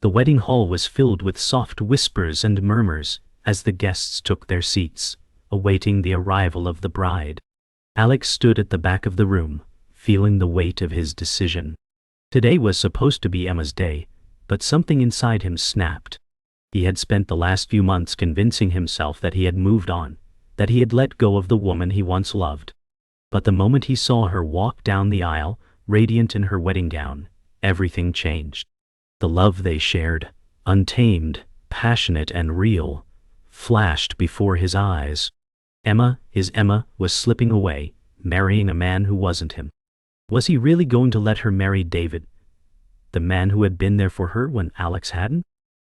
The wedding hall was filled with soft whispers and murmurs as the guests took their seats, awaiting the arrival of the bride. Alex stood at the back of the room, feeling the weight of his decision. Today was supposed to be Emma's day, but something inside him snapped. He had spent the last few months convincing himself that he had moved on, that he had let go of the woman he once loved. But the moment he saw her walk down the aisle, radiant in her wedding gown, everything changed. The love they shared, untamed, passionate and real, flashed before his eyes. Emma, his Emma, was slipping away, marrying a man who wasn't him. Was he really going to let her marry David, the man who had been there for her when Alex hadn't?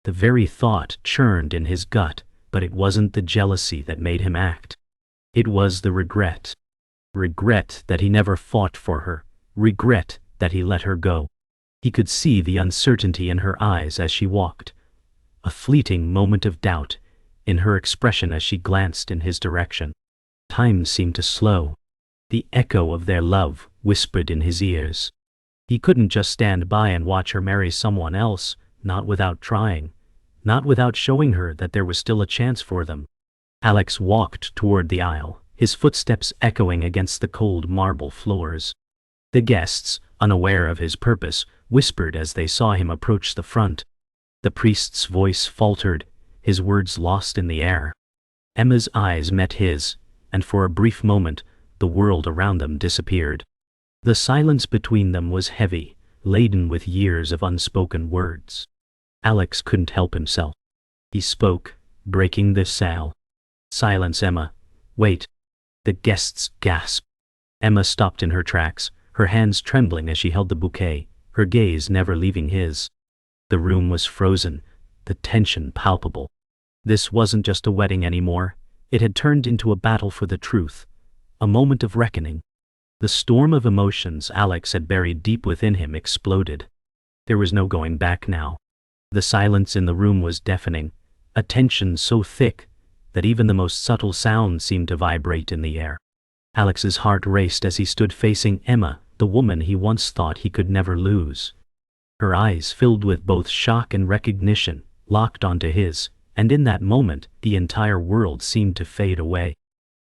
The very thought churned in his gut, but it wasn't the jealousy that made him act. It was the regret. Regret that he never fought for her, regret that he let her go. He could see the uncertainty in her eyes as she walked, a fleeting moment of doubt in her expression as she glanced in his direction. Time seemed to slow. The echo of their love whispered in his ears. He couldn't just stand by and watch her marry someone else, not without trying, not without showing her that there was still a chance for them. Alex walked toward the aisle, his footsteps echoing against the cold marble floors. The guests, unaware of his purpose, whispered as they saw him approach the front. The priest's voice faltered, his words lost in the air. Emma's eyes met his, and for a brief moment, the world around them disappeared. The silence between them was heavy, laden with years of unspoken words. Alex couldn't help himself. He spoke, breaking the silence. Emma, wait. The guests gasped. Emma stopped in her tracks, her hands trembling as she held the bouquet, her gaze never leaving his. The room was frozen, the tension palpable. This wasn't just a wedding anymore, it had turned into a battle for the truth, a moment of reckoning. The storm of emotions Alex had buried deep within him exploded. There was no going back now. The silence in the room was deafening, a tension so thick that even the most subtle sound seemed to vibrate in the air. Alex's heart raced as he stood facing Emma, the woman he once thought he could never lose. Her eyes filled with both shock and recognition, locked onto his, and in that moment, the entire world seemed to fade away.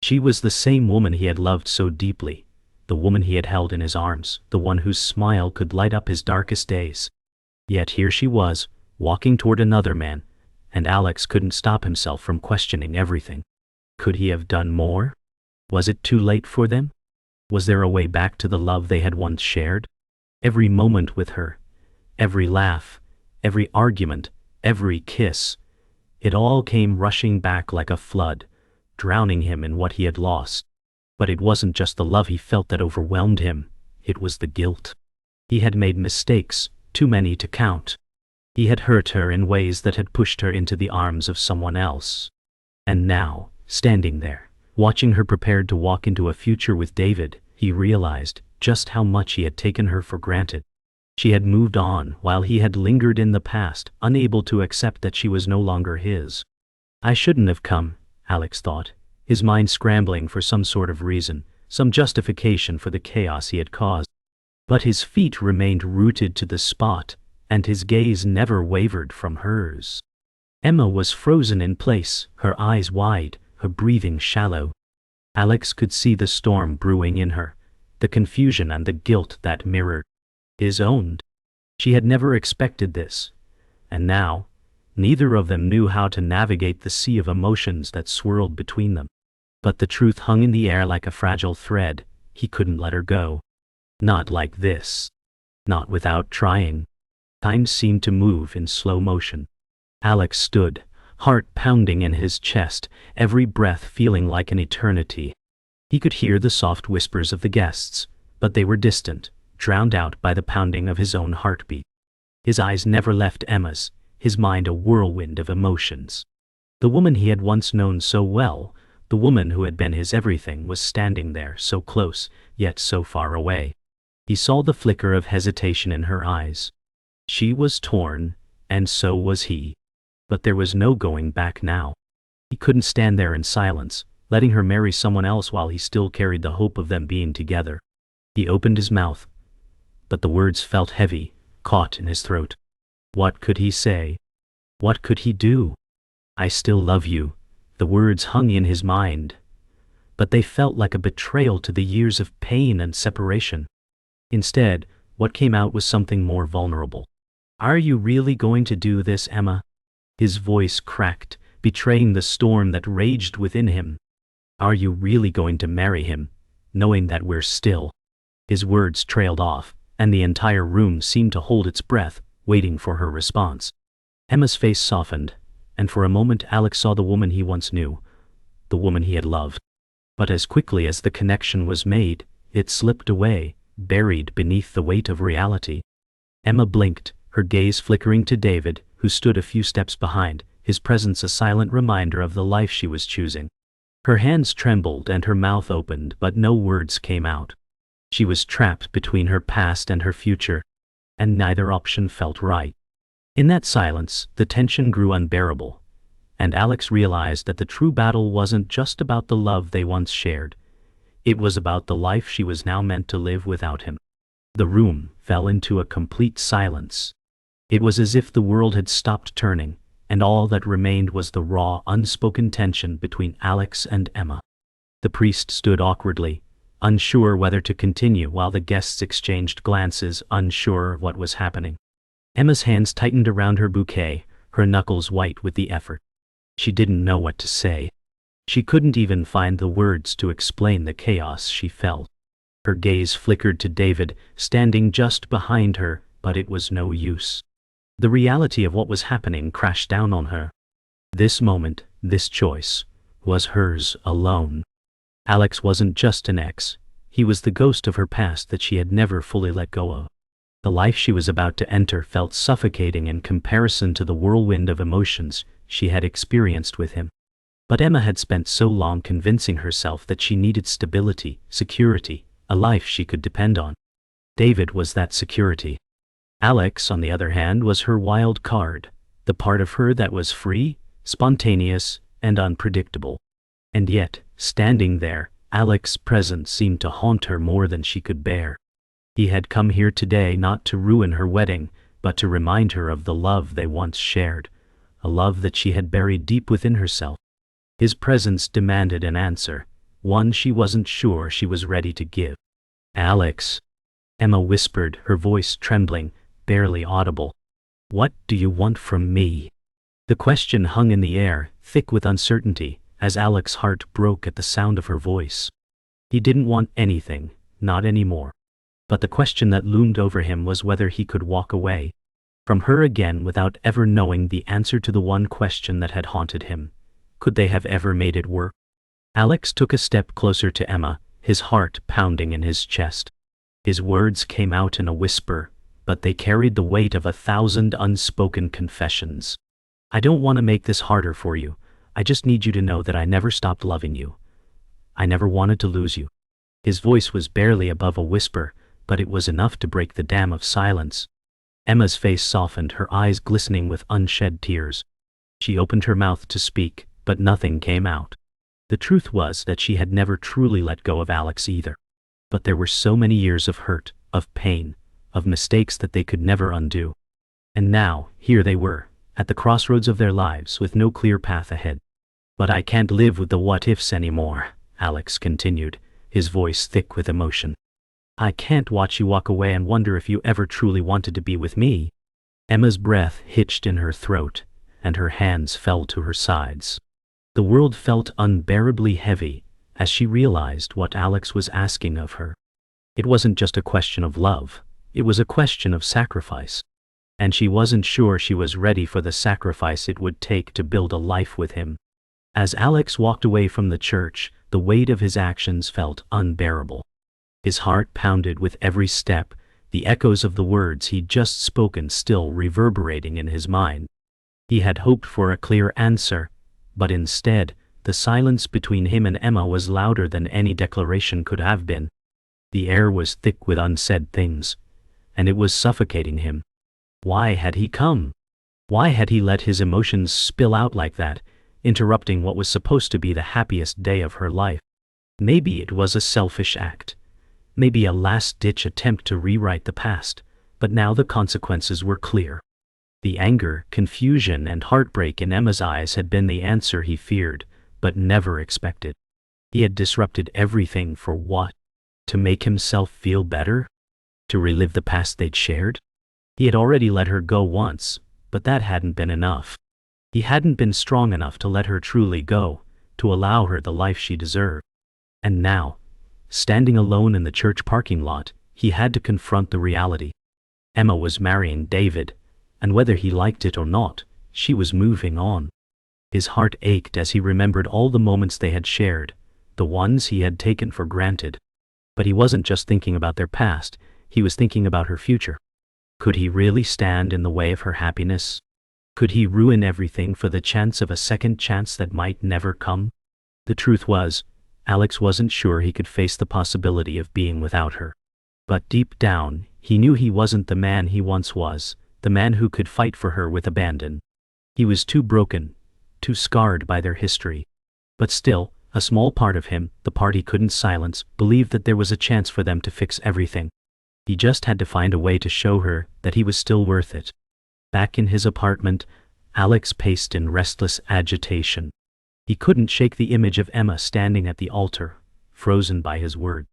She was the same woman he had loved so deeply, the woman he had held in his arms, the one whose smile could light up his darkest days. Yet here she was, walking toward another man, and Alex couldn't stop himself from questioning everything. Could he have done more? Was it too late for them? Was there a way back to the love they had once shared? Every moment with her, every laugh, every argument, every kiss, it all came rushing back like a flood, drowning him in what he had lost. But it wasn't just the love he felt that overwhelmed him, it was the guilt. He had made mistakes, too many to count. He had hurt her in ways that had pushed her into the arms of someone else. And now, standing there, watching her prepared to walk into a future with David, he realized just how much he had taken her for granted. She had moved on while he had lingered in the past, unable to accept that she was no longer his. I shouldn't have come, Alex thought, his mind scrambling for some sort of reason, some justification for the chaos he had caused. But his feet remained rooted to the spot, and his gaze never wavered from hers. Emma was frozen in place, her eyes wide, her breathing shallow. Alex could see the storm brewing in her, the confusion and the guilt that mirrored his own. She had never expected this, and now, neither of them knew how to navigate the sea of emotions that swirled between them. But the truth hung in the air like a fragile thread. He couldn't let her go. Not like this. Not without trying. Time seemed to move in slow motion. Alex stood, heart pounding in his chest, every breath feeling like an eternity. He could hear the soft whispers of the guests, but they were distant, drowned out by the pounding of his own heartbeat. His eyes never left Emma's, his mind a whirlwind of emotions. The woman he had once known so well, the woman who had been his everything, was standing there, so close, yet so far away. He saw the flicker of hesitation in her eyes. She was torn, and so was he. But there was no going back now. He couldn't stand there in silence, letting her marry someone else while he still carried the hope of them being together. He opened his mouth, but the words felt heavy, caught in his throat. What could he say? What could he do? I still love you. The words hung in his mind, but they felt like a betrayal to the years of pain and separation. Instead, what came out was something more vulnerable. Are you really going to do this, Emma? His voice cracked, betraying the storm that raged within him. Are you really going to marry him, knowing that we're still? His words trailed off, and the entire room seemed to hold its breath, waiting for her response. Emma's face softened, and for a moment Alex saw the woman he once knew, the woman he had loved. But as quickly as the connection was made, it slipped away, buried beneath the weight of reality. Emma blinked, her gaze flickering to David, who stood a few steps behind, his presence a silent reminder of the life she was choosing. Her hands trembled and her mouth opened, but no words came out. She was trapped between her past and her future, and neither option felt right. In that silence, the tension grew unbearable, and Alex realized that the true battle wasn't just about the love they once shared. It was about the life she was now meant to live without him. The room fell into a complete silence. It was as if the world had stopped turning, and all that remained was the raw, unspoken tension between Alex and Emma. The priest stood awkwardly, unsure whether to continue, while the guests exchanged glances, unsure of what was happening. Emma's hands tightened around her bouquet, her knuckles white with the effort. She didn't know what to say. She couldn't even find the words to explain the chaos she felt. Her gaze flickered to David, standing just behind her, but it was no use. The reality of what was happening crashed down on her. This moment, this choice, was hers alone. Alex wasn't just an ex, he was the ghost of her past that she had never fully let go of. The life she was about to enter felt suffocating in comparison to the whirlwind of emotions she had experienced with him. But Emma had spent so long convincing herself that she needed stability, security, a life she could depend on. David was that security. Alex, on the other hand, was her wild card, the part of her that was free, spontaneous, and unpredictable. And yet, standing there, Alex's presence seemed to haunt her more than she could bear. He had come here today not to ruin her wedding, but to remind her of the love they once shared, a love that she had buried deep within herself. His presence demanded an answer, one she wasn't sure she was ready to give. Alex, Emma whispered, her voice trembling, barely audible. What do you want from me? The question hung in the air, thick with uncertainty, as Alex's heart broke at the sound of her voice. He didn't want anything, not anymore. But the question that loomed over him was whether he could walk away from her again without ever knowing the answer to the one question that had haunted him. Could they have ever made it work? Alex took a step closer to Emma, his heart pounding in his chest. His words came out in a whisper, but they carried the weight of 1,000 unspoken confessions. I don't want to make this harder for you. I just need you to know that I never stopped loving you. I never wanted to lose you. His voice was barely above a whisper, but it was enough to break the dam of silence. Emma's face softened, her eyes glistening with unshed tears. She opened her mouth to speak, but nothing came out. The truth was that she had never truly let go of Alex either. But there were so many years of hurt, of pain, of mistakes that they could never undo. And now, here they were, at the crossroads of their lives with no clear path ahead. But I can't live with the what-ifs anymore, Alex continued, his voice thick with emotion. I can't watch you walk away and wonder if you ever truly wanted to be with me. Emma's breath hitched in her throat, and her hands fell to her sides. The world felt unbearably heavy as she realized what Alex was asking of her. It wasn't just a question of love, it was a question of sacrifice. And she wasn't sure she was ready for the sacrifice it would take to build a life with him. As Alex walked away from the church, the weight of his actions felt unbearable. His heart pounded with every step, the echoes of the words he'd just spoken still reverberating in his mind. He had hoped for a clear answer, but instead, the silence between him and Emma was louder than any declaration could have been. The air was thick with unsaid things, and it was suffocating him. Why had he come? Why had he let his emotions spill out like that, interrupting what was supposed to be the happiest day of her life? Maybe it was a selfish act. Maybe a last-ditch attempt to rewrite the past, but now the consequences were clear. The anger, confusion, and heartbreak in Emma's eyes had been the answer he feared, but never expected. He had disrupted everything for what? To make himself feel better? To relive the past they'd shared? He had already let her go once, but that hadn't been enough. He hadn't been strong enough to let her truly go, to allow her the life she deserved. And now, standing alone in the church parking lot, he had to confront the reality. Emma was marrying David, and whether he liked it or not, she was moving on. His heart ached as he remembered all the moments they had shared, the ones he had taken for granted. But he wasn't just thinking about their past, he was thinking about her future. Could he really stand in the way of her happiness? Could he ruin everything for the chance of a second chance that might never come? The truth was, Alex wasn't sure he could face the possibility of being without her. But deep down, he knew he wasn't the man he once was, the man who could fight for her with abandon. He was too broken, too scarred by their history. But still, a small part of him, the part he couldn't silence, believed that there was a chance for them to fix everything. He just had to find a way to show her that he was still worth it. Back in his apartment, Alex paced in restless agitation. He couldn't shake the image of Emma standing at the altar, frozen by his word.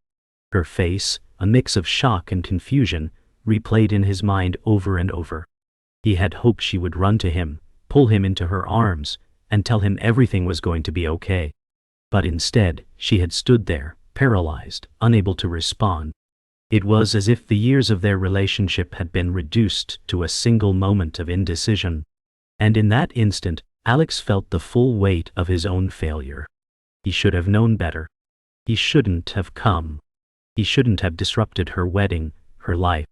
Her face, a mix of shock and confusion, replayed in his mind over and over. He had hoped she would run to him, pull him into her arms, and tell him everything was going to be okay. But instead, she had stood there, paralyzed, unable to respond. It was as if the years of their relationship had been reduced to a single moment of indecision. And in that instant, Alex felt the full weight of his own failure. He should have known better. He shouldn't have come. He shouldn't have disrupted her wedding, her life.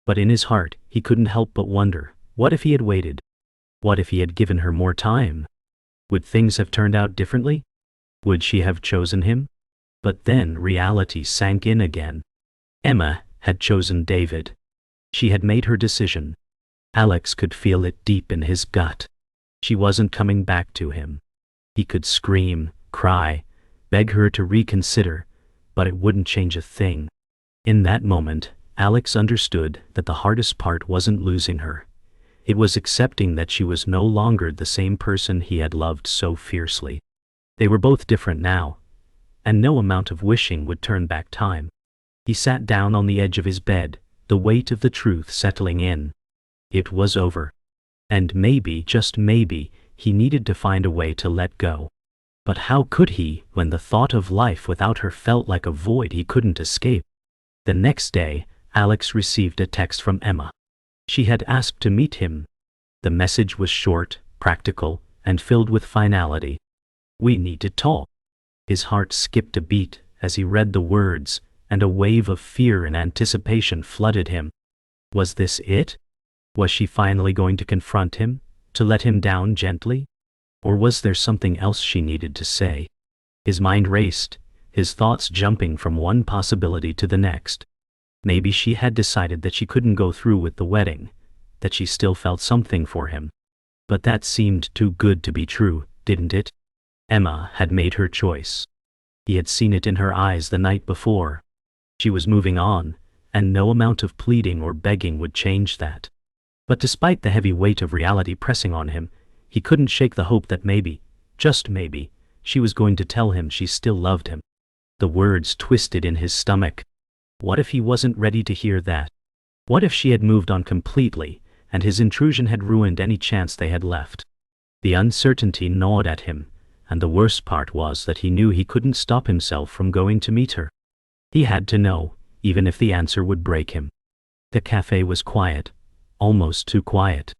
But in his heart, he couldn't help but wonder, what if he had waited? What if he had given her more time? Would things have turned out differently? Would she have chosen him? But then reality sank in again. Emma had chosen David. She had made her decision. Alex could feel it deep in his gut. She wasn't coming back to him. He could scream, cry, beg her to reconsider, but it wouldn't change a thing. In that moment, Alex understood that the hardest part wasn't losing her. It was accepting that she was no longer the same person he had loved so fiercely. They were both different now, and no amount of wishing would turn back time. He sat down on the edge of his bed, the weight of the truth settling in. It was over. And maybe, just maybe, he needed to find a way to let go. But how could he, when the thought of life without her felt like a void he couldn't escape? The next day, Alex received a text from Emma. She had asked to meet him. The message was short, practical, and filled with finality. "We need to talk." His heart skipped a beat as he read the words, and a wave of fear and anticipation flooded him. Was this it? Was she finally going to confront him, to let him down gently? Or was there something else she needed to say? His mind raced, his thoughts jumping from one possibility to the next. Maybe she had decided that she couldn't go through with the wedding, that she still felt something for him. But that seemed too good to be true, didn't it? Emma had made her choice. He had seen it in her eyes the night before. She was moving on, and no amount of pleading or begging would change that. But despite the heavy weight of reality pressing on him, he couldn't shake the hope that maybe, just maybe, she was going to tell him she still loved him. The words twisted in his stomach. What if he wasn't ready to hear that? What if she had moved on completely, and his intrusion had ruined any chance they had left? The uncertainty gnawed at him, and the worst part was that he knew he couldn't stop himself from going to meet her. He had to know, even if the answer would break him. The cafe was quiet, almost too quiet.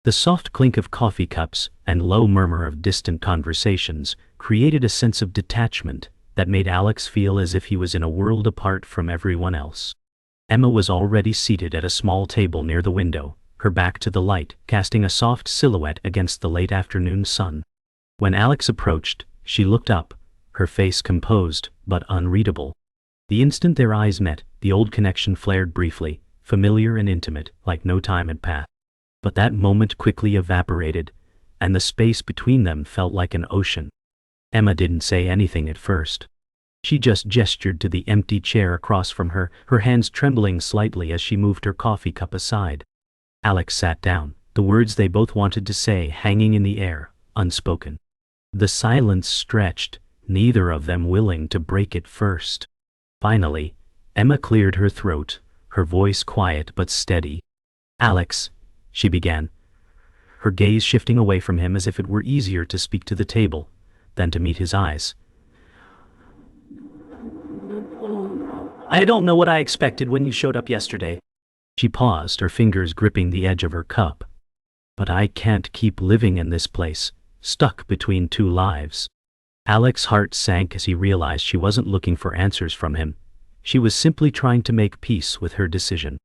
The soft clink of coffee cups and low murmur of distant conversations created a sense of detachment that made Alex feel as if he was in a world apart from everyone else. Emma was already seated at a small table near the window, her back to the light, casting a soft silhouette against the late afternoon sun. When Alex approached, she looked up, her face composed but unreadable. The instant their eyes met, the old connection flared briefly, familiar and intimate, like no time had passed. But that moment quickly evaporated, and the space between them felt like an ocean. Emma didn't say anything at first. She just gestured to the empty chair across from her, her hands trembling slightly as she moved her coffee cup aside. Alex sat down, the words they both wanted to say hanging in the air, unspoken. The silence stretched, neither of them willing to break it first. Finally, Emma cleared her throat, her voice quiet but steady. "Alex," she began, her gaze shifting away from him as if it were easier to speak to the table than to meet his eyes. "I don't know what I expected when you showed up yesterday." She paused, her fingers gripping the edge of her cup. "But I can't keep living in this place, stuck between two lives." Alex's heart sank as he realized she wasn't looking for answers from him. She was simply trying to make peace with her decision.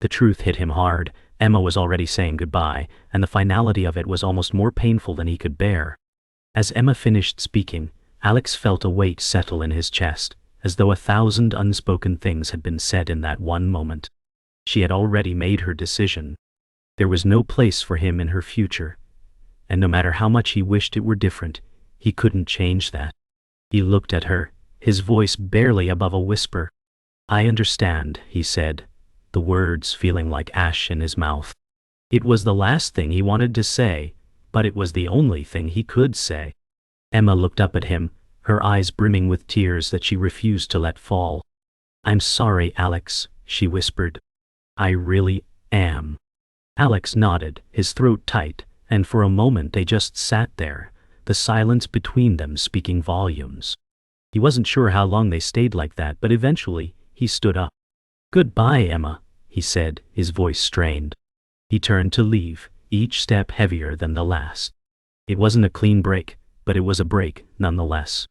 The truth hit him hard. Emma was already saying goodbye, and the finality of it was almost more painful than he could bear. As Emma finished speaking, Alex felt a weight settle in his chest, as though 1,000 unspoken things had been said in that one moment. She had already made her decision. There was no place for him in her future, and no matter how much he wished it were different, he couldn't change that. He looked at her, his voice barely above a whisper. "I understand," he said, the words feeling like ash in his mouth. It was the last thing he wanted to say, but it was the only thing he could say. Emma looked up at him, her eyes brimming with tears that she refused to let fall. "I'm sorry, Alex," she whispered. "I really am." Alex nodded, his throat tight, and for a moment they just sat there, the silence between them speaking volumes. He wasn't sure how long they stayed like that, but eventually, he stood up. "Goodbye, Emma," he said, his voice strained. He turned to leave, each step heavier than the last. It wasn't a clean break, but it was a break, nonetheless.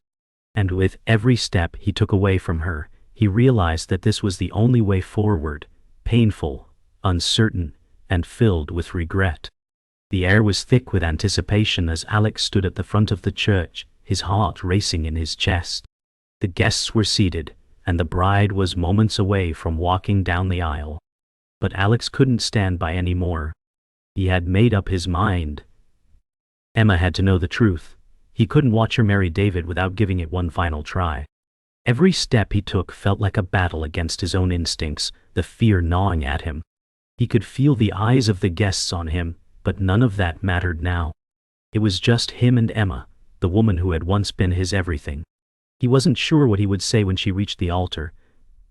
And with every step he took away from her, he realized that this was the only way forward, painful, uncertain, and filled with regret. The air was thick with anticipation as Alex stood at the front of the church, his heart racing in his chest. The guests were seated, and the bride was moments away from walking down the aisle. But Alex couldn't stand by any more. He had made up his mind. Emma had to know the truth. He couldn't watch her marry David without giving it one final try. Every step he took felt like a battle against his own instincts, the fear gnawing at him. He could feel the eyes of the guests on him, but none of that mattered now. It was just him and Emma, the woman who had once been his everything. He wasn't sure what he would say when she reached the altar,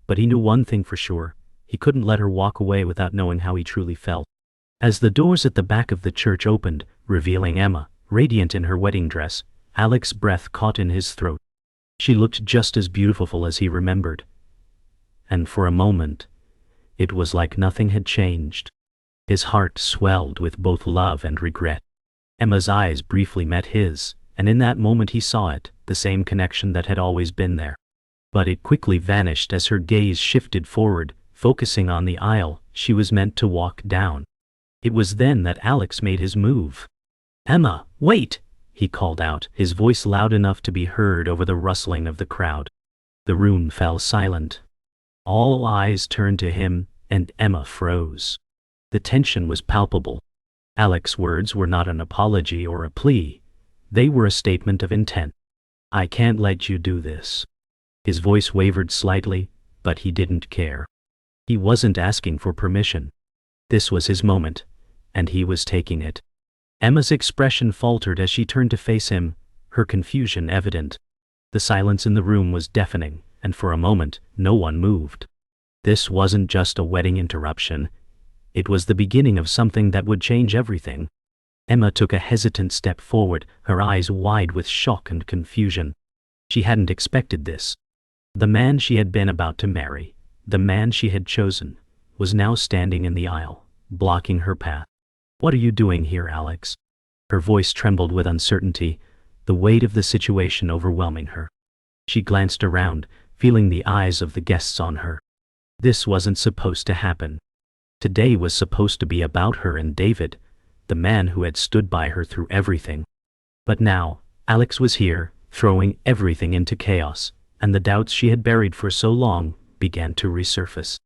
but he knew one thing for sure: he couldn't let her walk away without knowing how he truly felt. As the doors at the back of the church opened, revealing Emma, radiant in her wedding dress, Alex's breath caught in his throat. She looked just as beautiful as he remembered. And for a moment, it was like nothing had changed. His heart swelled with both love and regret. Emma's eyes briefly met his, and in that moment he saw it, the same connection that had always been there. But it quickly vanished as her gaze shifted forward, focusing on the aisle she was meant to walk down. It was then that Alex made his move. "Emma, wait!" he called out, his voice loud enough to be heard over the rustling of the crowd. The room fell silent. All eyes turned to him, and Emma froze. The tension was palpable. Alex's words were not an apology or a plea. They were a statement of intent. "I can't let you do this." His voice wavered slightly, but he didn't care. He wasn't asking for permission. This was his moment, and he was taking it. Emma's expression faltered as she turned to face him, her confusion evident. The silence in the room was deafening, and for a moment, no one moved. This wasn't just a wedding interruption. It was the beginning of something that would change everything. Emma took a hesitant step forward, her eyes wide with shock and confusion. She hadn't expected this. The man she had been about to marry, the man she had chosen, was now standing in the aisle, blocking her path. "What are you doing here, Alex?" Her voice trembled with uncertainty, the weight of the situation overwhelming her. She glanced around, feeling the eyes of the guests on her. This wasn't supposed to happen. Today was supposed to be about her and David, the man who had stood by her through everything. But now, Alex was here, throwing everything into chaos, and the doubts she had buried for so long began to resurface.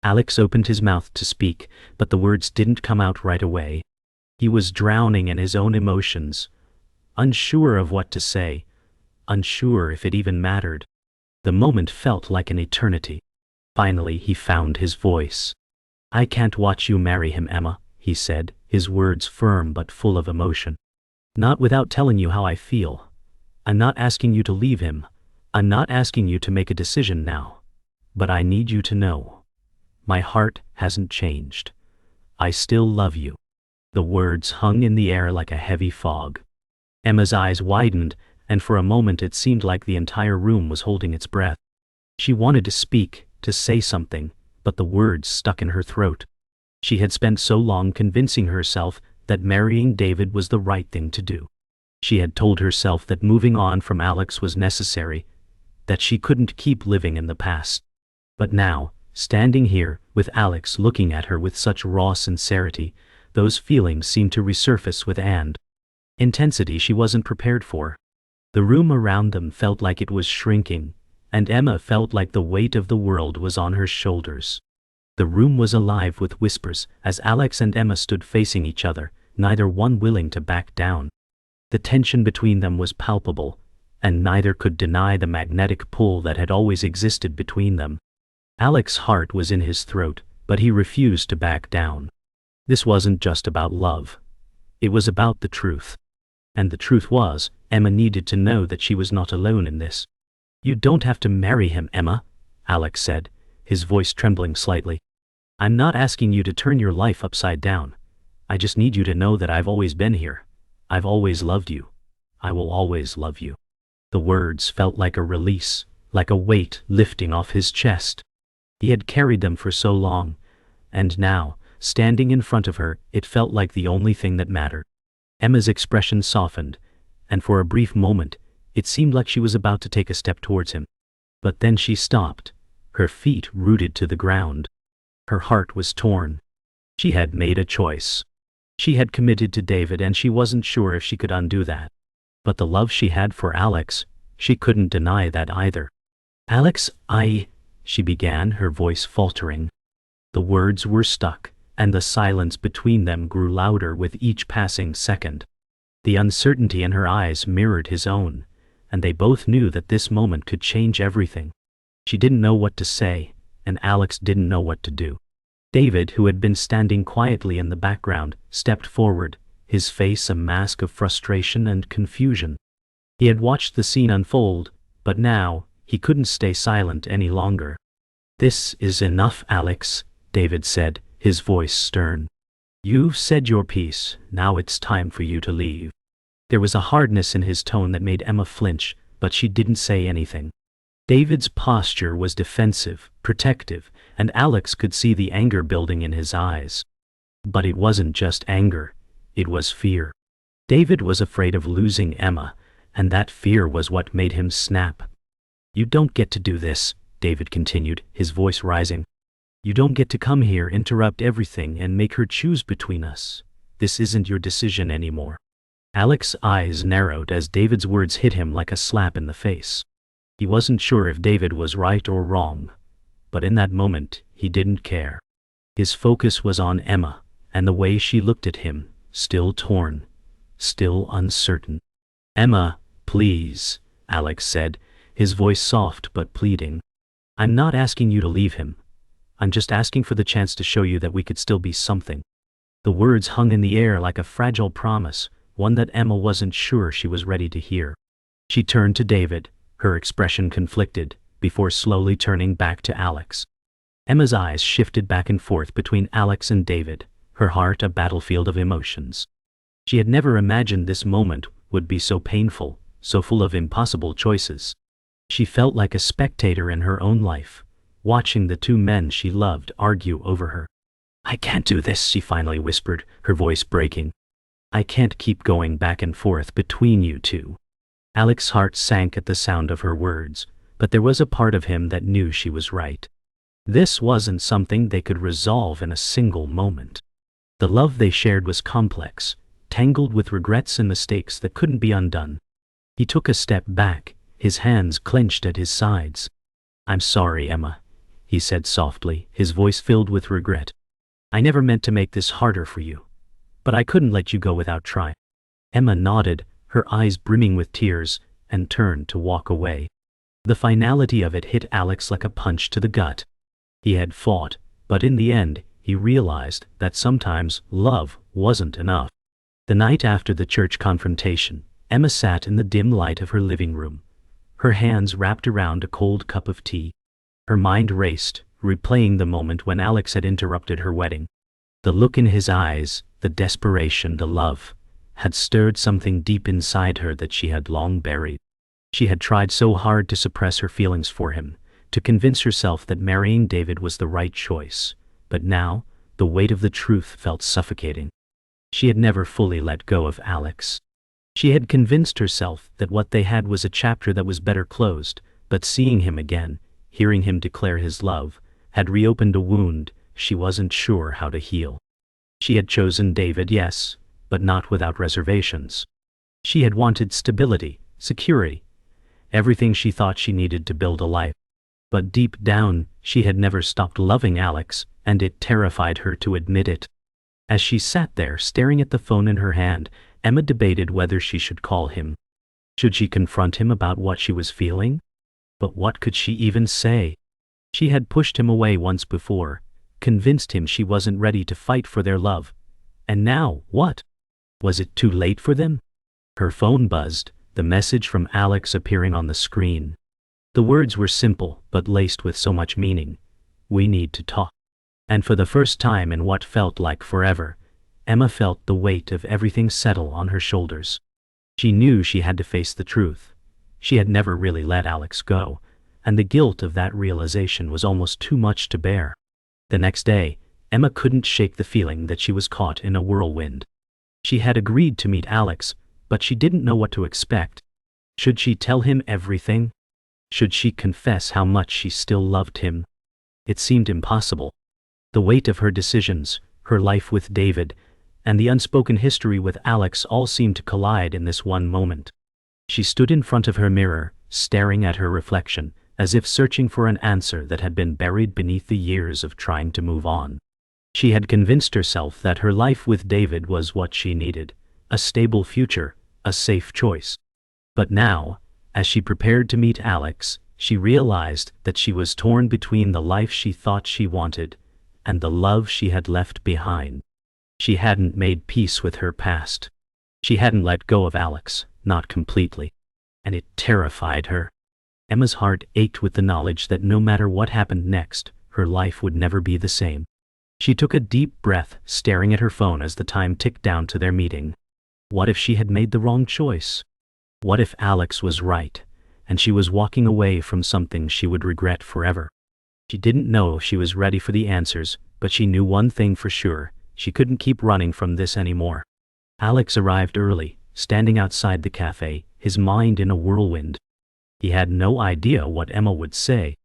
Alex opened his mouth to speak, but the words didn't come out right away. He was drowning in his own emotions, unsure of what to say, unsure if it even mattered. The moment felt like an eternity. Finally, he found his voice. "I can't watch you marry him, Emma," he said, his words firm but full of emotion. "Not without telling you how I feel. I'm not asking you to leave him. I'm not asking you to make a decision now. But I need you to know. My heart hasn't changed. I still love you." The words hung in the air like a heavy fog. Emma's eyes widened, and for a moment it seemed like the entire room was holding its breath. She wanted to speak, to say something, but the words stuck in her throat. She had spent so long convincing herself that marrying David was the right thing to do. She had told herself that moving on from Alex was necessary, that she couldn't keep living in the past. But now, standing here, with Alex looking at her with such raw sincerity, those feelings seemed to resurface with an intensity she wasn't prepared for. The room around them felt like it was shrinking, and Emma felt like the weight of the world was on her shoulders. The room was alive with whispers as Alex and Emma stood facing each other, neither one willing to back down. The tension between them was palpable, and neither could deny the magnetic pull that had always existed between them. Alex's heart was in his throat, but he refused to back down. This wasn't just about love. It was about the truth. And the truth was, Emma needed to know that she was not alone in this. "You don't have to marry him, Emma," Alex said, his voice trembling slightly. "I'm not asking you to turn your life upside down. I just need you to know that I've always been here. I've always loved you. I will always love you." The words felt like a release, like a weight lifting off his chest. He had carried them for so long, and now, standing in front of her, it felt like the only thing that mattered. Emma's expression softened, and for a brief moment, it seemed like she was about to take a step towards him. But then she stopped, her feet rooted to the ground. Her heart was torn. She had made a choice. She had committed to David, and she wasn't sure if she could undo that. But the love she had for Alex, she couldn't deny that either. "Alex, she began, her voice faltering. The words were stuck, and the silence between them grew louder with each passing second. The uncertainty in her eyes mirrored his own, and they both knew that this moment could change everything. She didn't know what to say, and Alex didn't know what to do. David, who had been standing quietly in the background, stepped forward, his face a mask of frustration and confusion. He had watched the scene unfold, but now, he couldn't stay silent any longer. "This is enough, Alex," David said, his voice stern. "You've said your piece, now it's time for you to leave." There was a hardness in his tone that made Emma flinch, but she didn't say anything. David's posture was defensive, protective, and Alex could see the anger building in his eyes. But it wasn't just anger, it was fear. David was afraid of losing Emma, and that fear was what made him snap. "You don't get to do this," David continued, his voice rising. "You don't get to come here, interrupt everything, and make her choose between us. This isn't your decision anymore." Alex's eyes narrowed as David's words hit him like a slap in the face. He wasn't sure if David was right or wrong, but in that moment, he didn't care. His focus was on Emma, and the way she looked at him, still torn, still uncertain. "Emma, please," Alex said, his voice soft but pleading. "I'm not asking you to leave him. I'm just asking for the chance to show you that we could still be something." The words hung in the air like a fragile promise, one that Emma wasn't sure she was ready to hear. She turned to David, her expression conflicted, before slowly turning back to Alex. Emma's eyes shifted back and forth between Alex and David, her heart a battlefield of emotions. She had never imagined this moment would be so painful, so full of impossible choices. She felt like a spectator in her own life, watching the two men she loved argue over her. "I can't do this," she finally whispered, her voice breaking. "I can't keep going back and forth between you two." Alex's heart sank at the sound of her words, but there was a part of him that knew she was right. This wasn't something they could resolve in a single moment. The love they shared was complex, tangled with regrets and mistakes that couldn't be undone. He took a step back, his hands clenched at his sides. "I'm sorry, Emma," he said softly, his voice filled with regret. "I never meant to make this harder for you, but I couldn't let you go without trying." Emma nodded, her eyes brimming with tears, and turned to walk away. The finality of it hit Alex like a punch to the gut. He had fought, but in the end, he realized that sometimes love wasn't enough. The night after the church confrontation, Emma sat in the dim light of her living room, her hands wrapped around a cold cup of tea. Her mind raced, replaying the moment when Alex had interrupted her wedding. The look in his eyes, the desperation, the love, had stirred something deep inside her that she had long buried. She had tried so hard to suppress her feelings for him, to convince herself that marrying David was the right choice, but now, the weight of the truth felt suffocating. She had never fully let go of Alex. She had convinced herself that what they had was a chapter that was better closed, but seeing him again, hearing him declare his love, had reopened a wound she wasn't sure how to heal. She had chosen David, yes, but not without reservations. She had wanted stability, security, everything she thought she needed to build a life. But deep down, she had never stopped loving Alex, and it terrified her to admit it. As she sat there staring at the phone in her hand, Emma debated whether she should call him. Should she confront him about what she was feeling? But what could she even say? She had pushed him away once before, convinced him she wasn't ready to fight for their love. And now, what? Was it too late for them? Her phone buzzed, the message from Alex appearing on the screen. The words were simple, but laced with so much meaning. We need to talk. And for the first time in what felt like forever, Emma felt the weight of everything settle on her shoulders. She knew she had to face the truth. She had never really let Alex go, and the guilt of that realization was almost too much to bear. The next day, Emma couldn't shake the feeling that she was caught in a whirlwind. She had agreed to meet Alex, but she didn't know what to expect. Should she tell him everything? Should she confess how much she still loved him? It seemed impossible. The weight of her decisions, her life with David, and the unspoken history with Alex all seemed to collide in this one moment. She stood in front of her mirror, staring at her reflection, as if searching for an answer that had been buried beneath the years of trying to move on. She had convinced herself that her life with David was what she needed, a stable future, a safe choice. But now, as she prepared to meet Alex, she realized that she was torn between the life she thought she wanted and the love she had left behind. She hadn't made peace with her past. She hadn't let go of Alex, not completely. And it terrified her. Emma's heart ached with the knowledge that no matter what happened next, her life would never be the same. She took a deep breath, staring at her phone as the time ticked down to their meeting. What if she had made the wrong choice? What if Alex was right, and she was walking away from something she would regret forever? She didn't know if she was ready for the answers, but she knew one thing for sure: she couldn't keep running from this anymore. Alex arrived early, standing outside the cafe, his mind in a whirlwind. He had no idea what Emma would say.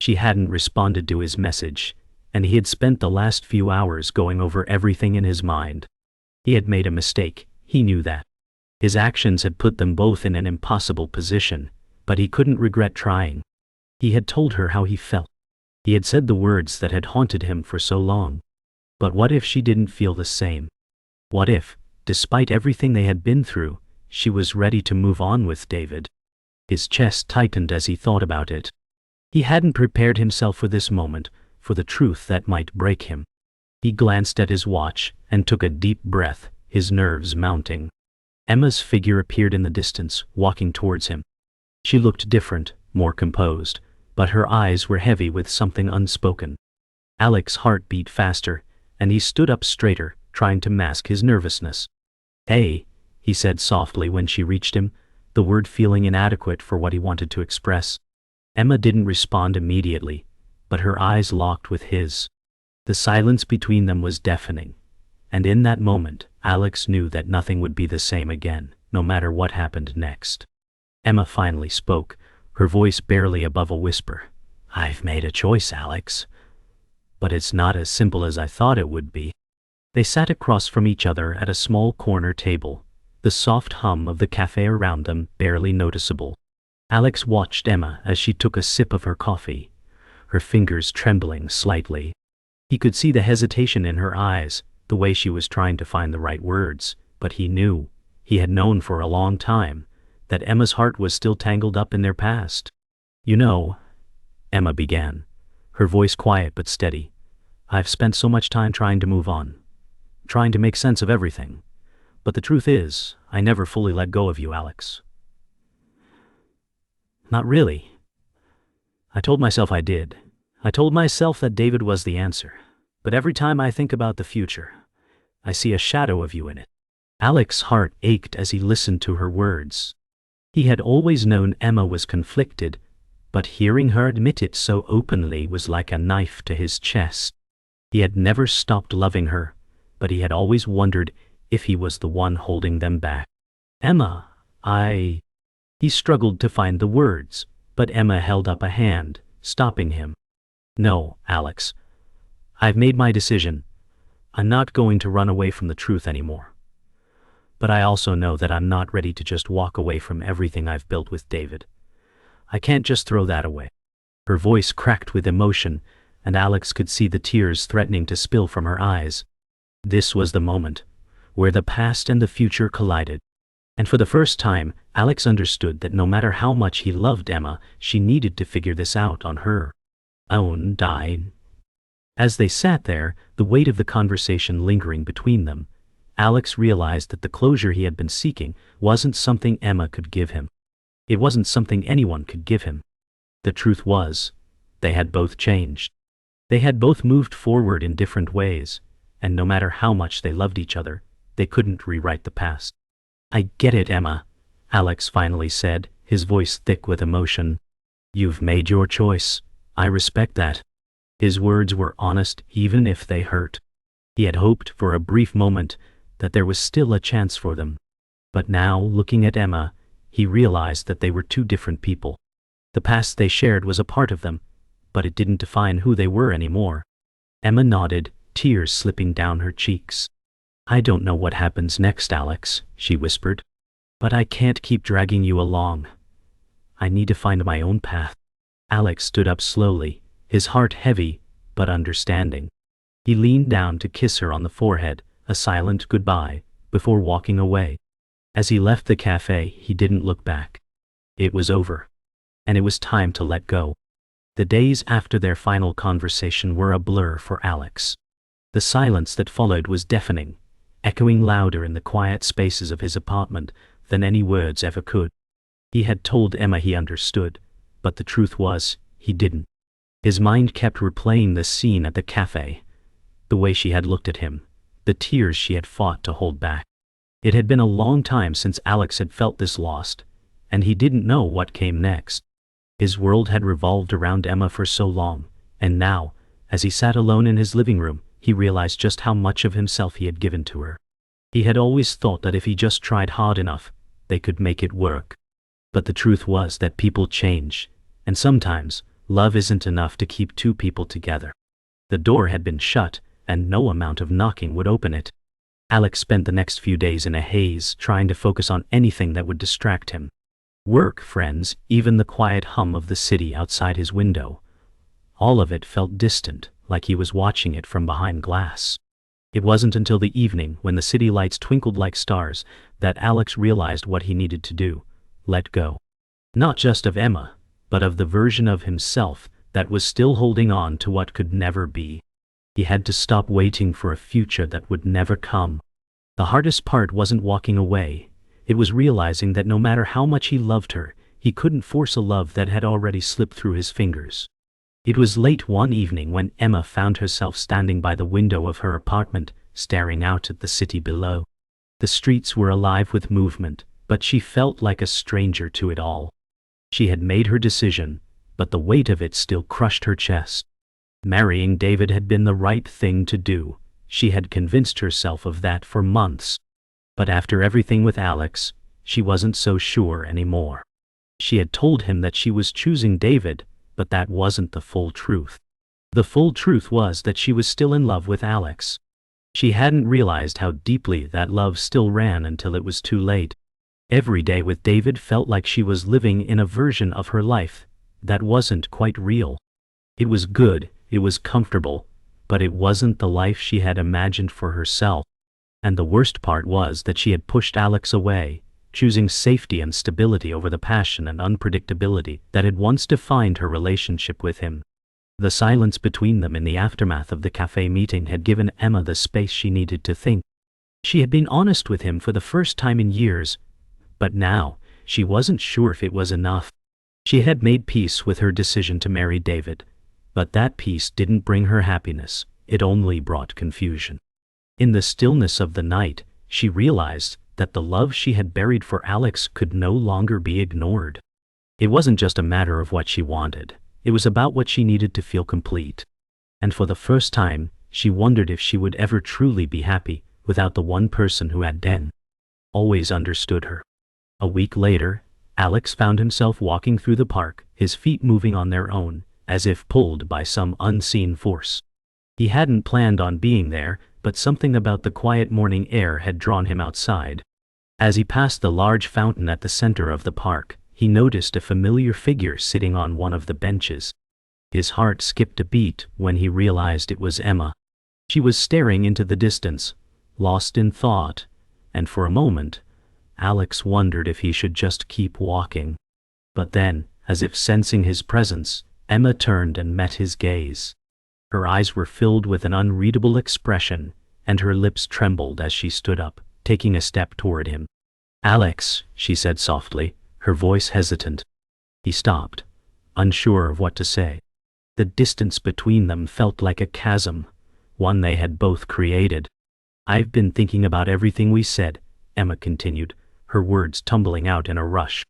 She hadn't responded to his message, and he had spent the last few hours going over everything in his mind. He had made a mistake, he knew that. His actions had put them both in an impossible position, but he couldn't regret trying. He had told her how he felt. He had said the words that had haunted him for so long. But what if she didn't feel the same? What if, despite everything they had been through, she was ready to move on with David? His chest tightened as he thought about it. He hadn't prepared himself for this moment, for the truth that might break him. He glanced at his watch and took a deep breath, his nerves mounting. Emma's figure appeared in the distance, walking towards him. She looked different, more composed, but her eyes were heavy with something unspoken. Alex's heart beat faster, and he stood up straighter, trying to mask his nervousness. "Hey," he said softly when she reached him, the word feeling inadequate for what he wanted to express. Emma didn't respond immediately, but her eyes locked with his. The silence between them was deafening, and in that moment, Alex knew that nothing would be the same again, no matter what happened next. Emma finally spoke, her voice barely above a whisper. "I've made a choice, Alex. But it's not as simple as I thought it would be." They sat across from each other at a small corner table, the soft hum of the cafe around them barely noticeable. Alex watched Emma as she took a sip of her coffee, her fingers trembling slightly. He could see the hesitation in her eyes, the way she was trying to find the right words, but he knew, he had known for a long time, that Emma's heart was still tangled up in their past. "You know," Emma began, her voice quiet but steady, I've spent so much time trying to move on, trying to make sense of everything. But the truth is, I never fully let go of you, Alex. Not really. I told myself I did. I told myself that David was the answer. But every time I think about the future, I see a shadow of you in it. Alex's heart ached as he listened to her words. He had always known Emma was conflicted, but hearing her admit it so openly was like a knife to his chest. He had never stopped loving her, but he had always wondered if he was the one holding them back. Emma, He struggled to find the words, but Emma held up a hand, stopping him. No, Alex. I've made my decision. I'm not going to run away from the truth anymore. But I also know that I'm not ready to just walk away from everything I've built with David. I can't just throw that away. Her voice cracked with emotion, and Alex could see the tears threatening to spill from her eyes. This was the moment where the past and the future collided. And for the first time, Alex understood that no matter how much he loved Emma, she needed to figure this out on her own dime. As they sat there, the weight of the conversation lingering between them, Alex realized that the closure he had been seeking wasn't something Emma could give him. It wasn't something anyone could give him. The truth was, they had both changed. They had both moved forward in different ways, and no matter how much they loved each other, they couldn't rewrite the past. I get it, Emma, Alex finally said, his voice thick with emotion. You've made your choice. I respect that. His words were honest even if they hurt. He had hoped for a brief moment that there was still a chance for them. But now, looking at Emma, he realized that they were two different people. The past they shared was a part of them, but it didn't define who they were anymore. Emma nodded, tears slipping down her cheeks. I don't know what happens next, Alex, she whispered. But I can't keep dragging you along. I need to find my own path. Alex stood up slowly, his heart heavy, but understanding. He leaned down to kiss her on the forehead, a silent goodbye, before walking away. As he left the cafe, he didn't look back. It was over. And it was time to let go. The days after their final conversation were a blur for Alex. The silence that followed was deafening, echoing louder in the quiet spaces of his apartment than any words ever could. He had told Emma he understood, but the truth was, he didn't. His mind kept replaying the scene at the cafe, the way she had looked at him, the tears she had fought to hold back. It had been a long time since Alex had felt this lost, and he didn't know what came next. His world had revolved around Emma for so long, and now, as he sat alone in his living room, he realized just how much of himself he had given to her. He had always thought that if he just tried hard enough, they could make it work. But the truth was that people change, and sometimes, love isn't enough to keep two people together. The door had been shut, and no amount of knocking would open it. Alex spent the next few days in a haze, trying to focus on anything that would distract him. Work, friends, even the quiet hum of the city outside his window. All of it felt distant, like he was watching it from behind glass. It wasn't until the evening, when the city lights twinkled like stars, that Alex realized what he needed to do: let go. Not just of Emma, but of the version of himself that was still holding on to what could never be. He had to stop waiting for a future that would never come. The hardest part wasn't walking away. It was realizing that no matter how much he loved her, he couldn't force a love that had already slipped through his fingers. It was late one evening when Emma found herself standing by the window of her apartment, staring out at the city below. The streets were alive with movement, but she felt like a stranger to it all. She had made her decision, but the weight of it still crushed her chest. Marrying David had been the right thing to do. She had convinced herself of that for months. But after everything with Alex, she wasn't so sure anymore. She had told him that she was choosing David, but that wasn't the full truth. The full truth was that she was still in love with Alex. She hadn't realized how deeply that love still ran until it was too late. Every day with David felt like she was living in a version of her life that wasn't quite real. It was good, it was comfortable, but it wasn't the life she had imagined for herself. And the worst part was that she had pushed Alex away, choosing safety and stability over the passion and unpredictability that had once defined her relationship with him. The silence between them in the aftermath of the cafe meeting had given Emma the space she needed to think. She had been honest with him for the first time in years, but now, she wasn't sure if it was enough. She had made peace with her decision to marry David, but that peace didn't bring her happiness, it only brought confusion. In the stillness of the night, she realized that the love she had buried for Alex could no longer be ignored. It wasn't just a matter of what she wanted, it was about what she needed to feel complete. And for the first time, she wondered if she would ever truly be happy without the one person who had then always understood her. A week later, Alex found himself walking through the park, his feet moving on their own, as if pulled by some unseen force. He hadn't planned on being there, but something about the quiet morning air had drawn him outside. As he passed the large fountain at the center of the park, he noticed a familiar figure sitting on one of the benches. His heart skipped a beat when he realized it was Emma. She was staring into the distance, lost in thought, and for a moment, Alex wondered if he should just keep walking. But then, as if sensing his presence, Emma turned and met his gaze. Her eyes were filled with an unreadable expression, and her lips trembled as she stood up, taking a step toward him. "Alex," she said softly, her voice hesitant. He stopped, unsure of what to say. The distance between them felt like a chasm, one they had both created. "I've been thinking about everything we said," Emma continued, her words tumbling out in a rush.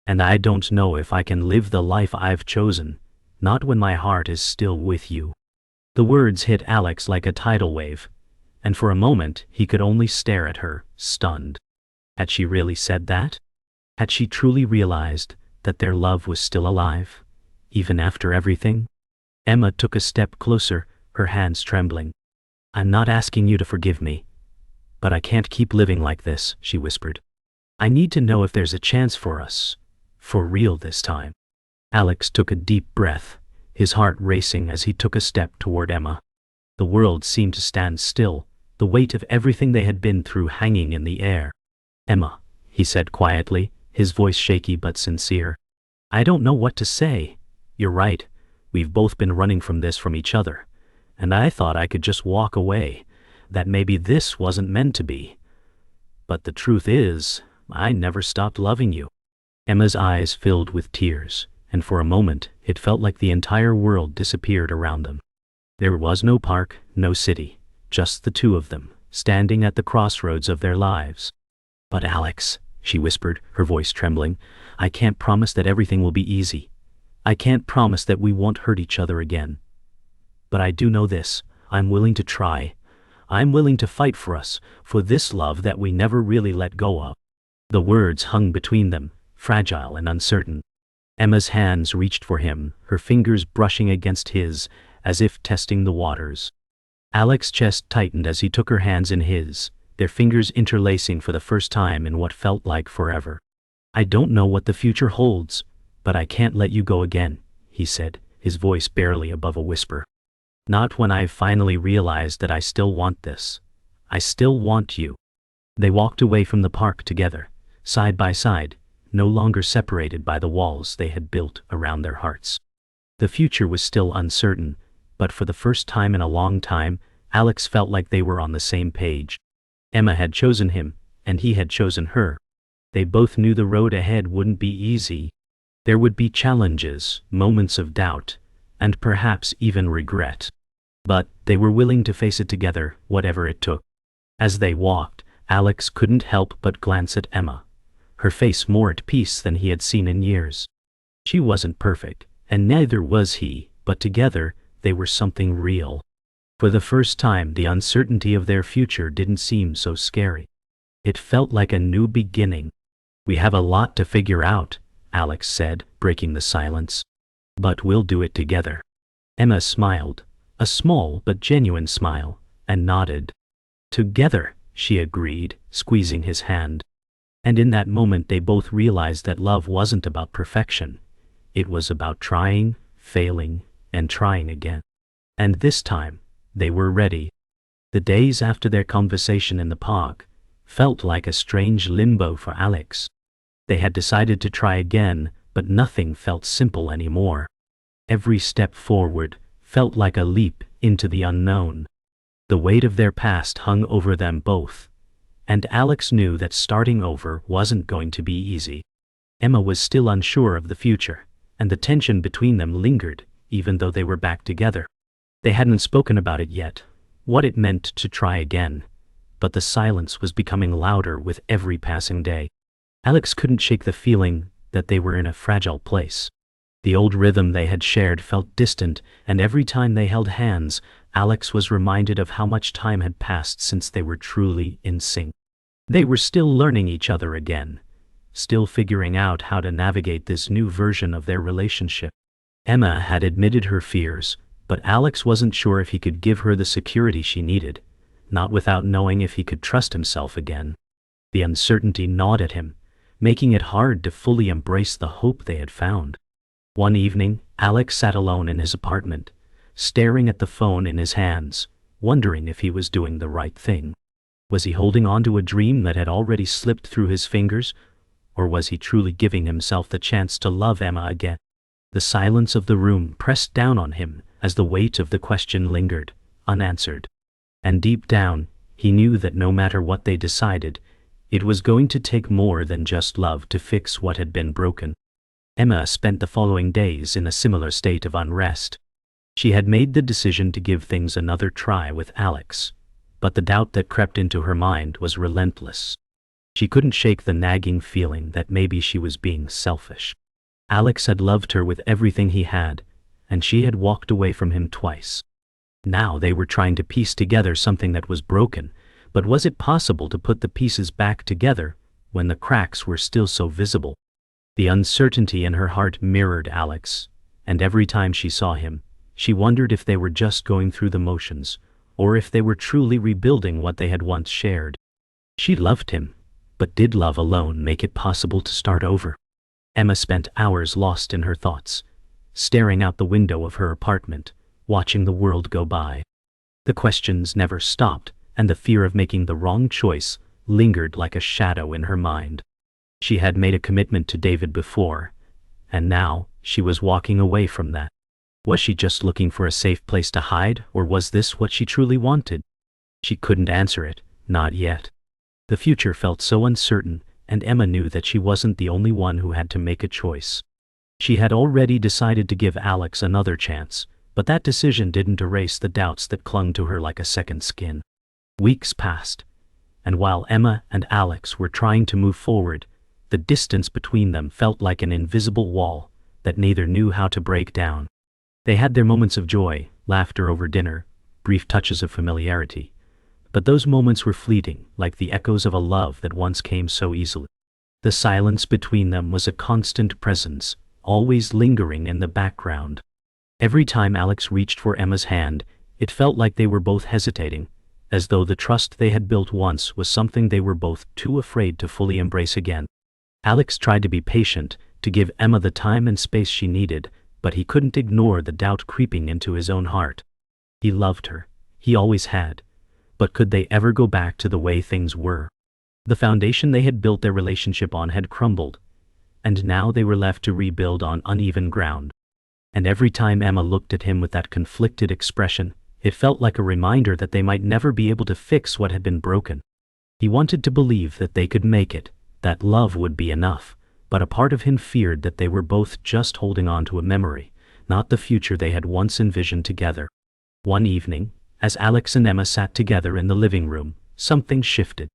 "And I don't know if I can live the life I've chosen, not when my heart is still with you." The words hit Alex like a tidal wave, and for a moment he could only stare at her, stunned. Had she really said that? Had she truly realized that their love was still alive, even after everything? Emma took a step closer, her hands trembling. "I'm not asking you to forgive me, but I can't keep living like this," she whispered. "I need to know if there's a chance for us, for real this time." Alex took a deep breath, his heart racing as he took a step toward Emma. The world seemed to stand still, the weight of everything they had been through hanging in the air. "Emma," he said quietly, his voice shaky but sincere. "I don't know what to say. You're right, we've both been running from each other, and I thought I could just walk away, that maybe this wasn't meant to be. But the truth is, I never stopped loving you." Emma's eyes filled with tears, and for a moment it felt like the entire world disappeared around them. There was no park, no city, just the two of them, standing at the crossroads of their lives. "But Alex," she whispered, her voice trembling, "I can't promise that everything will be easy. I can't promise that we won't hurt each other again. But I do know this, I'm willing to try. I'm willing to fight for us, for this love that we never really let go of." The words hung between them, fragile and uncertain. Emma's hands reached for him, her fingers brushing against his, as if testing the waters. Alex's chest tightened as he took her hands in his, their fingers interlacing for the first time in what felt like forever. "I don't know what the future holds, but I can't let you go again," he said, his voice barely above a whisper. "Not when I've finally realized that I still want this. I still want you." They walked away from the park together, side by side, no longer separated by the walls they had built around their hearts. The future was still uncertain, but for the first time in a long time, Alex felt like they were on the same page. Emma had chosen him, and he had chosen her. They both knew the road ahead wouldn't be easy. There would be challenges, moments of doubt, and perhaps even regret. But they were willing to face it together, whatever it took. As they walked, Alex couldn't help but glance at Emma, her face more at peace than he had seen in years. She wasn't perfect, and neither was he, but together, they were something real. For the first time, the uncertainty of their future didn't seem so scary. It felt like a new beginning. "We have a lot to figure out," Alex said, breaking the silence. "But we'll do it together." Emma smiled, a small but genuine smile, and nodded. "Together," she agreed, squeezing his hand. And in that moment they both realized that love wasn't about perfection. It was about trying, failing, and trying again. And this time, they were ready. The days after their conversation in the park felt like a strange limbo for Alex. They had decided to try again, but nothing felt simple anymore. Every step forward felt like a leap into the unknown. The weight of their past hung over them both, and Alex knew that starting over wasn't going to be easy. Emma was still unsure of the future, and the tension between them lingered, even though they were back together. They hadn't spoken about it yet, what it meant to try again, but the silence was becoming louder with every passing day. Alex couldn't shake the feeling that they were in a fragile place. The old rhythm they had shared felt distant, and every time they held hands, Alex was reminded of how much time had passed since they were truly in sync. They were still learning each other again, still figuring out how to navigate this new version of their relationship. Emma had admitted her fears, but Alex wasn't sure if he could give her the security she needed, not without knowing if he could trust himself again. The uncertainty gnawed at him, making it hard to fully embrace the hope they had found. One evening, Alex sat alone in his apartment, staring at the phone in his hands, wondering if he was doing the right thing. Was he holding on to a dream that had already slipped through his fingers, or was he truly giving himself the chance to love Emma again? The silence of the room pressed down on him as the weight of the question lingered, unanswered. And deep down, he knew that no matter what they decided, it was going to take more than just love to fix what had been broken. Emma spent the following days in a similar state of unrest. She had made the decision to give things another try with Alex, but the doubt that crept into her mind was relentless. She couldn't shake the nagging feeling that maybe she was being selfish. Alex had loved her with everything he had, and she had walked away from him twice. Now they were trying to piece together something that was broken, but was it possible to put the pieces back together when the cracks were still so visible? The uncertainty in her heart mirrored Alex, and every time she saw him, she wondered if they were just going through the motions, or if they were truly rebuilding what they had once shared. She loved him, but did love alone make it possible to start over? Emma spent hours lost in her thoughts, staring out the window of her apartment, watching the world go by. The questions never stopped, and the fear of making the wrong choice lingered like a shadow in her mind. She had made a commitment to David before, and now she was walking away from that. Was she just looking for a safe place to hide, or was this what she truly wanted? She couldn't answer it, not yet. The future felt so uncertain, and Emma knew that she wasn't the only one who had to make a choice. She had already decided to give Alex another chance, but that decision didn't erase the doubts that clung to her like a second skin. Weeks passed, and while Emma and Alex were trying to move forward, the distance between them felt like an invisible wall that neither knew how to break down. They had their moments of joy, laughter over dinner, brief touches of familiarity, but those moments were fleeting, like the echoes of a love that once came so easily. The silence between them was a constant presence, always lingering in the background. Every time Alex reached for Emma's hand, it felt like they were both hesitating, as though the trust they had built once was something they were both too afraid to fully embrace again. Alex tried to be patient, to give Emma the time and space she needed, but he couldn't ignore the doubt creeping into his own heart. He loved her, he always had, but could they ever go back to the way things were? The foundation they had built their relationship on had crumbled, and now they were left to rebuild on uneven ground. And every time Emma looked at him with that conflicted expression, it felt like a reminder that they might never be able to fix what had been broken. He wanted to believe that they could make it, that love would be enough, but a part of him feared that they were both just holding on to a memory, not the future they had once envisioned together. One evening, as Alex and Emma sat together in the living room, something shifted.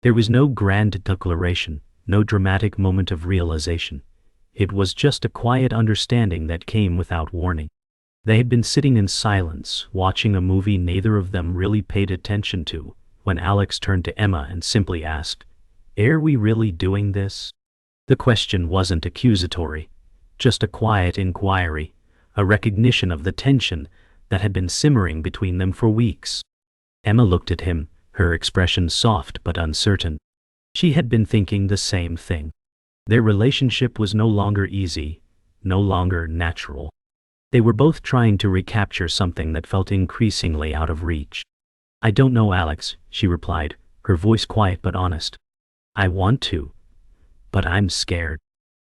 There was no grand declaration, no dramatic moment of realization. It was just a quiet understanding that came without warning. They had been sitting in silence, watching a movie neither of them really paid attention to, when Alex turned to Emma and simply asked, "Are we really doing this?" The question wasn't accusatory, just a quiet inquiry, a recognition of the tension that had been simmering between them for weeks. Emma looked at him, her expression soft but uncertain. She had been thinking the same thing. Their relationship was no longer easy, no longer natural. They were both trying to recapture something that felt increasingly out of reach. "I don't know, Alex," she replied, her voice quiet but honest. "I want to, but I'm scared."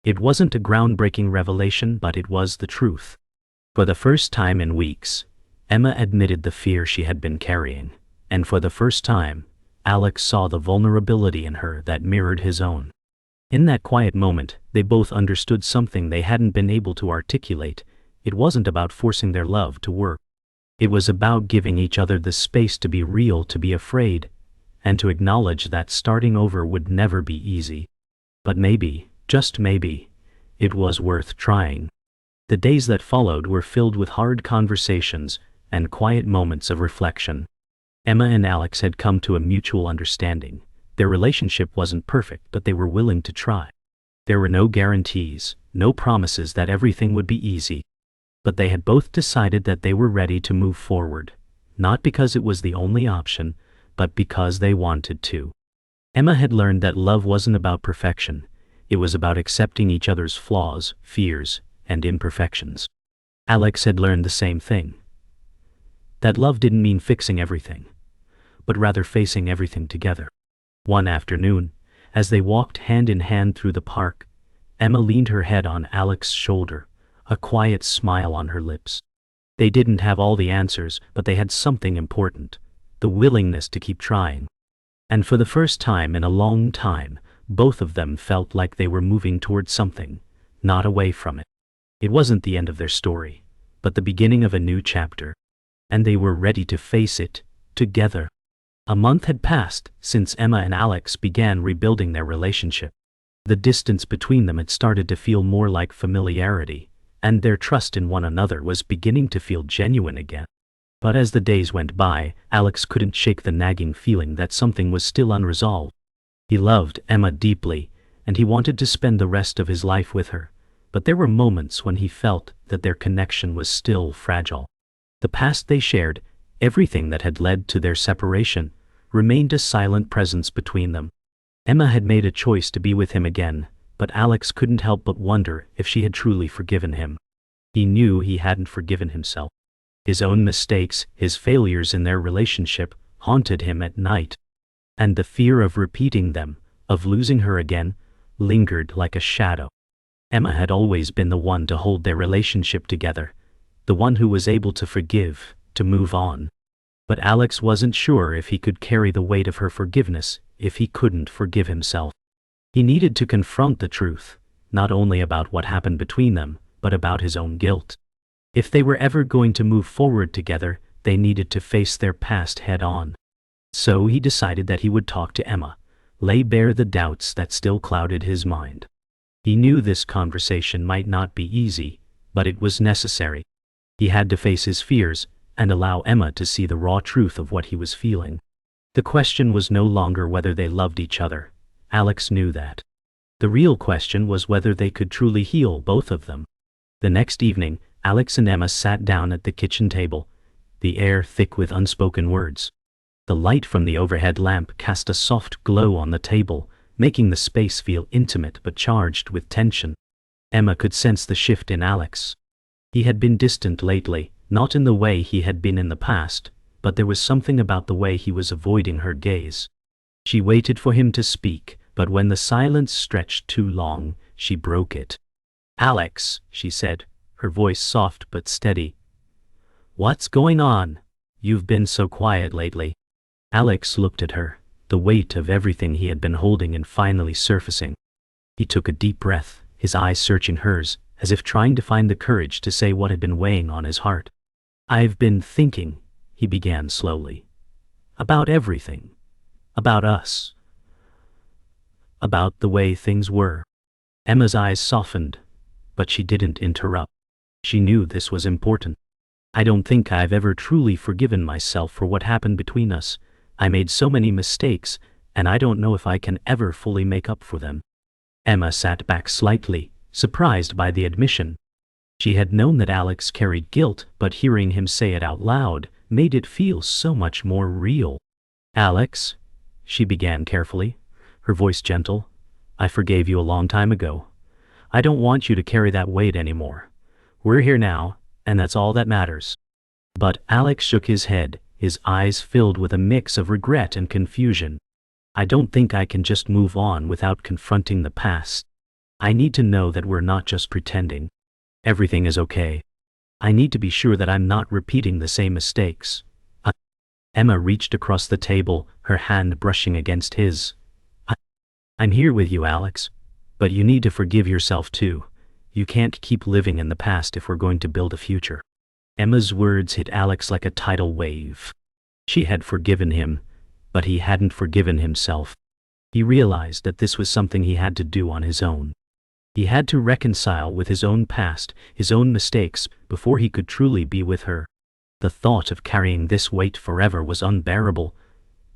It wasn't a groundbreaking revelation, but it was the truth. For the first time in weeks, Emma admitted the fear she had been carrying, and for the first time, Alex saw the vulnerability in her that mirrored his own. In that quiet moment, they both understood something they hadn't been able to articulate. It wasn't about forcing their love to work. It was about giving each other the space to be real, to be afraid, and to acknowledge that starting over would never be easy. But maybe, just maybe, it was worth trying. The days that followed were filled with hard conversations and quiet moments of reflection. Emma and Alex had come to a mutual understanding. Their relationship wasn't perfect, but they were willing to try. There were no guarantees, no promises that everything would be easy. But they had both decided that they were ready to move forward, not because it was the only option, but because they wanted to. Emma had learned that love wasn't about perfection. It was about accepting each other's flaws, fears, and imperfections. Alex had learned the same thing. That love didn't mean fixing everything, but rather facing everything together. One afternoon, as they walked hand in hand through the park, Emma leaned her head on Alex's shoulder, a quiet smile on her lips. They didn't have all the answers, but they had something important, the willingness to keep trying. And for the first time in a long time, both of them felt like they were moving towards something, not away from it. It wasn't the end of their story, but the beginning of a new chapter. And they were ready to face it, together. A month had passed since Emma and Alex began rebuilding their relationship. The distance between them had started to feel more like familiarity, and their trust in one another was beginning to feel genuine again. But as the days went by, Alex couldn't shake the nagging feeling that something was still unresolved. He loved Emma deeply, and he wanted to spend the rest of his life with her, but there were moments when he felt that their connection was still fragile. The past they shared, everything that had led to their separation, remained a silent presence between them. Emma had made a choice to be with him again, but Alex couldn't help but wonder if she had truly forgiven him. He knew he hadn't forgiven himself. His own mistakes, his failures in their relationship, haunted him at night. And the fear of repeating them, of losing her again, lingered like a shadow. Emma had always been the one to hold their relationship together, the one who was able to forgive, to move on. But Alex wasn't sure if he could carry the weight of her forgiveness if he couldn't forgive himself. He needed to confront the truth, not only about what happened between them, but about his own guilt. If they were ever going to move forward together, they needed to face their past head on. So he decided that he would talk to Emma, lay bare the doubts that still clouded his mind. He knew this conversation might not be easy, but it was necessary. He had to face his fears and allow Emma to see the raw truth of what he was feeling. The question was no longer whether they loved each other. Alex knew that. The real question was whether they could truly heal, both of them. The next evening, Alex and Emma sat down at the kitchen table, the air thick with unspoken words. The light from the overhead lamp cast a soft glow on the table, making the space feel intimate but charged with tension. Emma could sense the shift in Alex. He had been distant lately, not in the way he had been in the past, but there was something about the way he was avoiding her gaze. She waited for him to speak, but when the silence stretched too long, she broke it. "Alex," she said, her voice soft but steady. "What's going on? You've been so quiet lately." Alex looked at her, the weight of everything he had been holding and finally surfacing. He took a deep breath, his eyes searching hers, as if trying to find the courage to say what had been weighing on his heart. "I've been thinking," he began slowly, "about everything. About us. About the way things were." Emma's eyes softened, but she didn't interrupt. She knew this was important. "I don't think I've ever truly forgiven myself for what happened between us. I made so many mistakes, and I don't know if I can ever fully make up for them." Emma sat back slightly, surprised by the admission. She had known that Alex carried guilt, but hearing him say it out loud made it feel so much more real. "Alex," she began carefully, her voice gentle, "I forgave you a long time ago. I don't want you to carry that weight anymore. We're here now, and that's all that matters." But Alex shook his head, his eyes filled with a mix of regret and confusion. "I don't think I can just move on without confronting the past. I need to know that we're not just pretending. Everything is okay." I need to be sure that I'm not repeating the same mistakes. Emma reached across the table, her hand brushing against his. I'm here with you, Alex. But you need to forgive yourself too. You can't keep living in the past if we're going to build a future. Emma's words hit Alex like a tidal wave. She had forgiven him, but he hadn't forgiven himself. He realized that this was something he had to do on his own. He had to reconcile with his own past, his own mistakes, before he could truly be with her. The thought of carrying this weight forever was unbearable,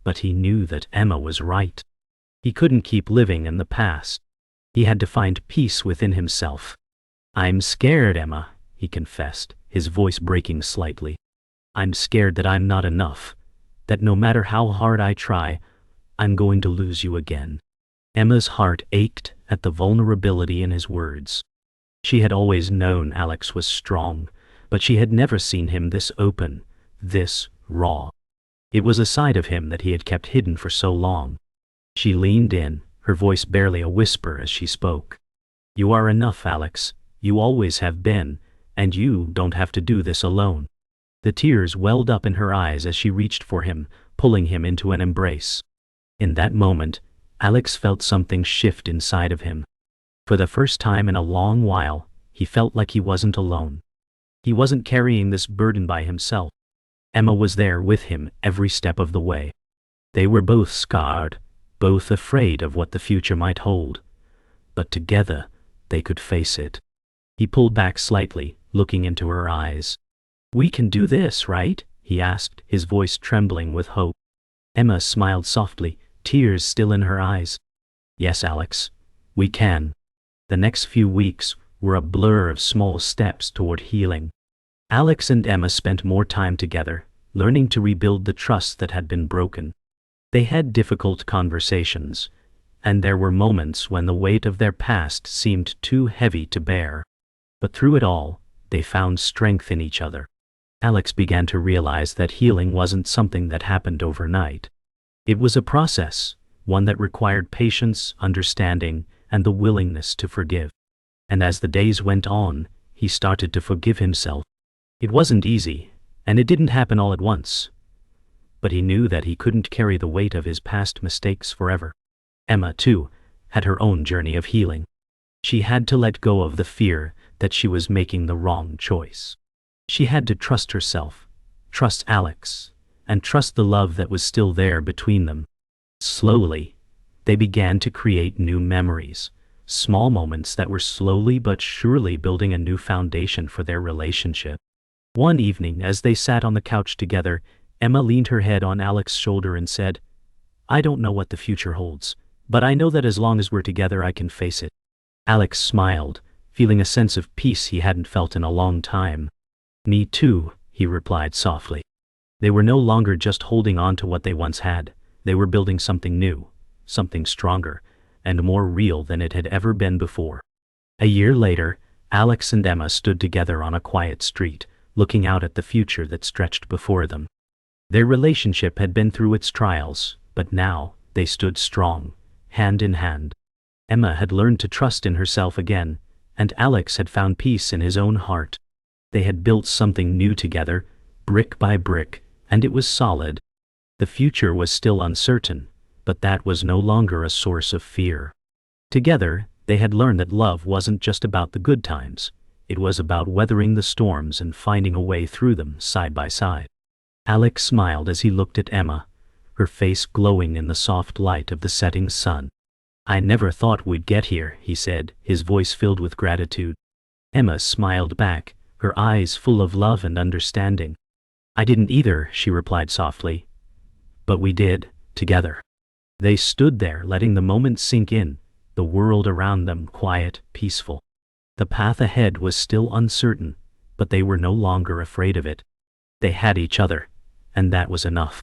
but he knew that Emma was right. He couldn't keep living in the past. He had to find peace within himself. I'm scared, Emma, he confessed, his voice breaking slightly. I'm scared that I'm not enough, that no matter how hard I try, I'm going to lose you again. Emma's heart ached at the vulnerability in his words. She had always known Alex was strong, but she had never seen him this open, this raw. It was a side of him that he had kept hidden for so long. She leaned in, her voice barely a whisper as she spoke. You are enough, Alex. You always have been, and you don't have to do this alone. The tears welled up in her eyes as she reached for him, pulling him into an embrace. In that moment, Alex felt something shift inside of him. For the first time in a long while, he felt like he wasn't alone. He wasn't carrying this burden by himself. Emma was there with him every step of the way. They were both scarred, both afraid of what the future might hold. But together, they could face it. He pulled back slightly, looking into her eyes. We can do this, right? He asked, his voice trembling with hope. Emma smiled softly, tears still in her eyes. Yes, Alex, we can. The next few weeks were a blur of small steps toward healing. Alex and Emma spent more time together, learning to rebuild the trust that had been broken. They had difficult conversations, and there were moments when the weight of their past seemed too heavy to bear. But through it all, they found strength in each other. Alex began to realize that healing wasn't something that happened overnight. It was a process, one that required patience, understanding, and the willingness to forgive. And as the days went on, he started to forgive himself. It wasn't easy, and it didn't happen all at once. But he knew that he couldn't carry the weight of his past mistakes forever. Emma, too, had her own journey of healing. She had to let go of the fear that she was making the wrong choice. She had to trust herself, trust Alex, and trust the love that was still there between them. Slowly, they began to create new memories, small moments that were slowly but surely building a new foundation for their relationship. One evening, as they sat on the couch together, Emma leaned her head on Alex's shoulder and said, I don't know what the future holds, but I know that as long as we're together I can face it. Alex smiled, feeling a sense of peace he hadn't felt in a long time. Me too, he replied softly. They were no longer just holding on to what they once had, they were building something new, something stronger, and more real than it had ever been before. A year later, Alex and Emma stood together on a quiet street, looking out at the future that stretched before them. Their relationship had been through its trials, but now they stood strong, hand in hand. Emma had learned to trust in herself again, and Alex had found peace in his own heart. They had built something new together, brick by brick, and it was solid. The future was still uncertain, but that was no longer a source of fear. Together, they had learned that love wasn't just about the good times. It was about weathering the storms and finding a way through them side by side. Alex smiled as he looked at Emma, her face glowing in the soft light of the setting sun. I never thought we'd get here, he said, his voice filled with gratitude. Emma smiled back, her eyes full of love and understanding. I didn't either, she replied softly. But we did, together. They stood there letting the moment sink in, the world around them quiet, peaceful. The path ahead was still uncertain, but they were no longer afraid of it. They had each other, and that was enough.